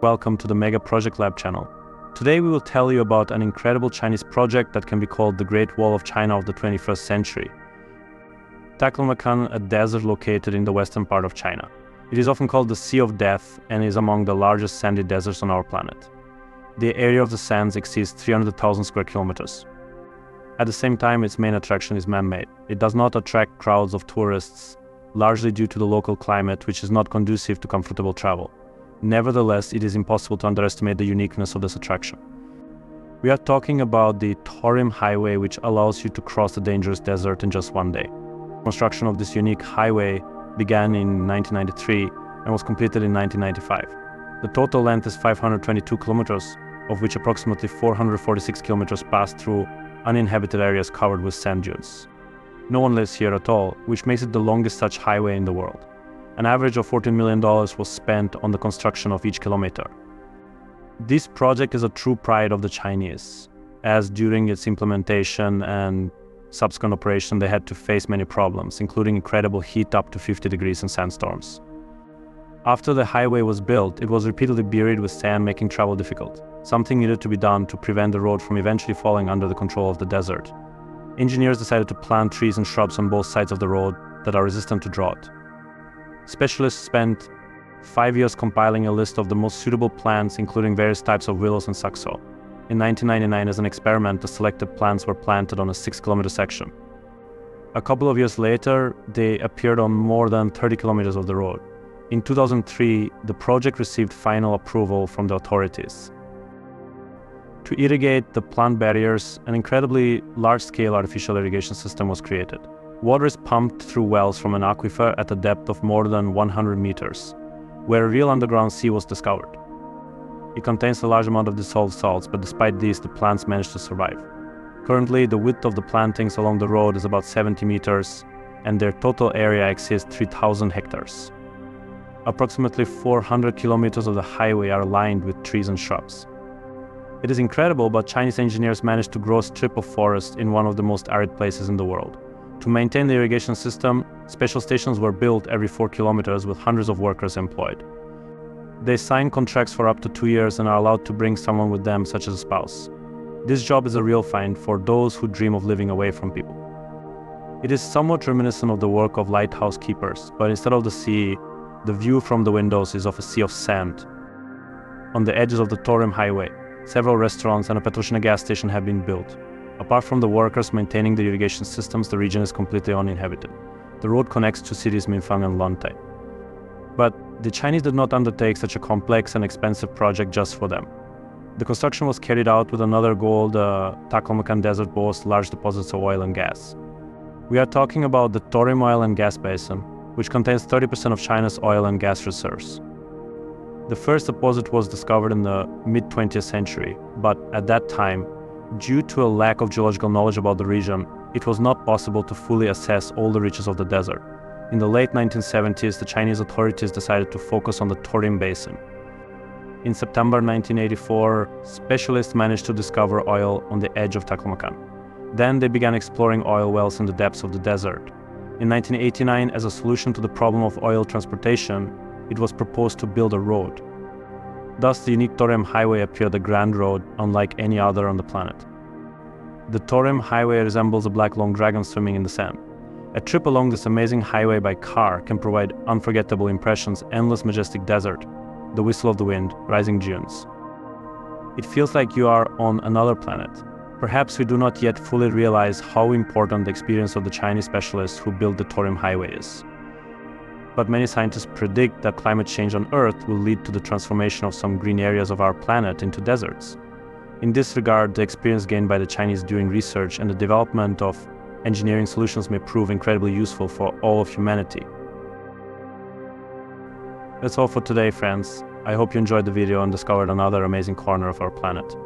Welcome to the Mega Project Lab channel. Today we will tell you about an incredible Chinese project that can be called the Great Wall of China of the 21st century. Taklamakan, a desert located in the western part of China. It is often called the Sea of Death and is among the largest sandy deserts on our planet. The area of the sands exceeds 300,000 square kilometers. At the same time, its main attraction is man-made. It does not attract crowds of tourists, largely due to the local climate, which is not conducive to comfortable travel. Nevertheless, it is impossible to underestimate the uniqueness of this attraction. We are talking about the Torim Highway, which allows you to cross the dangerous desert in just one day. Construction of this unique highway began in 1993 and was completed in 1995. The total length is 522 kilometers, of which approximately 446 kilometers pass through uninhabited areas covered with sand dunes. No one lives here at all, which makes it the longest such highway in the world. An average of $14 million was spent on the construction of each kilometer. This project is a true pride of the Chinese, as during its implementation and subsequent operation they had to face many problems, including incredible heat up to 50 degrees and sandstorms. After the highway was built, it was repeatedly buried with sand, making travel difficult. Something needed to be done to prevent the road from eventually falling under the control of the desert. Engineers decided to plant trees and shrubs on both sides of the road that are resistant to drought. Specialists spent 5 years compiling a list of the most suitable plants, including various types of willows and saxo. In 1999, as an experiment, the selected plants were planted on a 6-kilometer section. A couple of years later, they appeared on more than 30 kilometers of the road. In 2003, the project received final approval from the authorities. To irrigate the plant barriers, an incredibly large-scale artificial irrigation system was created. Water is pumped through wells from an aquifer at a depth of more than 100 meters, where a real underground sea was discovered. It contains a large amount of dissolved salts, but despite this, the plants managed to survive. Currently, the width of the plantings along the road is about 70 meters, and their total area exceeds 3,000 hectares. Approximately 400 kilometers of the highway are lined with trees and shrubs. It is incredible, but Chinese engineers managed to grow a strip of forest in one of the most arid places in the world. To maintain the irrigation system, special stations were built every 4 kilometers with hundreds of workers employed. They sign contracts for up to 2 years and are allowed to bring someone with them, such as a spouse. This job is a real find for those who dream of living away from people. It is somewhat reminiscent of the work of lighthouse keepers, but instead of the sea, the view from the windows is of a sea of sand. On the edges of the Torim Highway, several restaurants and a Petrushina gas station have been built. Apart from the workers maintaining the irrigation systems, the region is completely uninhabited. The road connects two cities, Minfang and Lantai. But the Chinese did not undertake such a complex and expensive project just for them. The construction was carried out with another goal. The Taklamakan Desert boasts large deposits of oil and gas. We are talking about the Torim oil and gas basin, which contains 30% of China's oil and gas reserves. The first deposit was discovered in the mid-20th century, but at that time, due to a lack of geological knowledge about the region, it was not possible to fully assess all the reaches of the desert. In the late 1970s, the Chinese authorities decided to focus on the Torim Basin. In September 1984, specialists managed to discover oil on the edge of Taklamakan. Then they began exploring oil wells in the depths of the desert. In 1989, as a solution to the problem of oil transportation, it was proposed to build a road. Thus, the unique Torim Highway appeared a grand road unlike any other on the planet. The Torim Highway resembles a black long dragon swimming in the sand. A trip along this amazing highway by car can provide unforgettable impressions: endless majestic desert, the whistle of the wind, rising dunes. It feels like you are on another planet. Perhaps we do not yet fully realize how important the experience of the Chinese specialists who built the Torim Highway is. But many scientists predict that climate change on Earth will lead to the transformation of some green areas of our planet into deserts. In this regard, the experience gained by the Chinese during research and the development of engineering solutions may prove incredibly useful for all of humanity. That's all for today, friends. I hope you enjoyed the video and discovered another amazing corner of our planet.